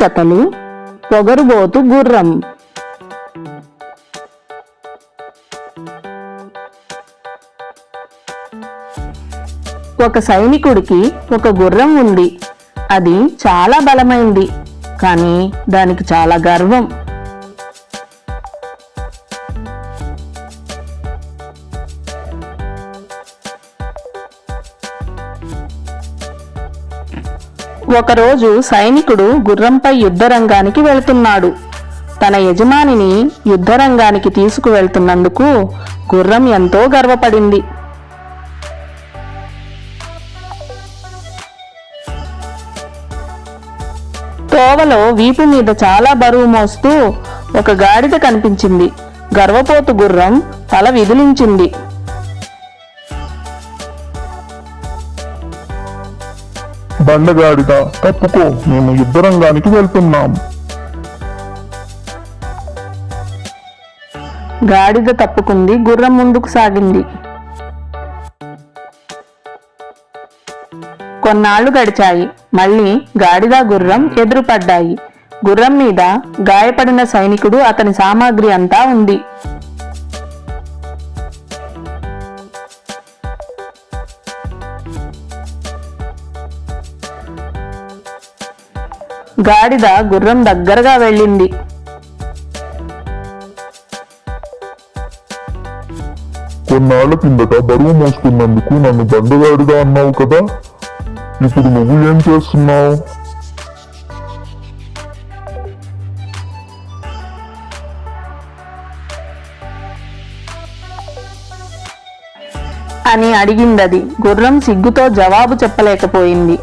ప్రత్యేకతలు. పొగరుబోతు గుర్రం. ఒక సైనికుడికి ఒక గుర్రం ఉంది. అది చాలా బలమైంది, కానీ దానికి చాలా గర్వం. ఒకరోజు సైనికుడు గుర్రంపై యుద్ధరంగానికి వెళ్తున్నాడు. తన యజమానిని యుద్ధరంగానికి తీసుకువెళ్తున్నందుకు గుర్రం ఎంతో గర్వపడింది. తోవలో వీపు మీద చాలా బరువు మోస్తూ ఒక గాడిద కనిపించింది. గర్వపోతు గుర్రం తల విదిలించింది. బండగాడిద, తప్పుకో, మేము యుద్ధరంగానికి వెళ్తున్నాం. గాడిద తప్పుకుంది. గుర్రం ముందుకు సాగింది. కొన్నాళ్లు గడిచాయి. మళ్ళీ గాడిద గుర్రం ఎదురుపడ్డాయి. గుర్రం మీద గాయపడిన సైనికుడు, అతని సామాగ్రి అంతా ఉంది. గాడిద గుర్రం దగ్గరగా వెళ్ళింది. కొన్నాళ్ల కిందట బరువు మోసుకున్నందుకు నన్ను బండగాడిగా అన్నావు కదా, ఇప్పుడు నువ్వు ఏం చేస్తున్నావు? అని అడిగిందది. గుర్రం సిగ్గుతో జవాబు చెప్పలేకపోయింది.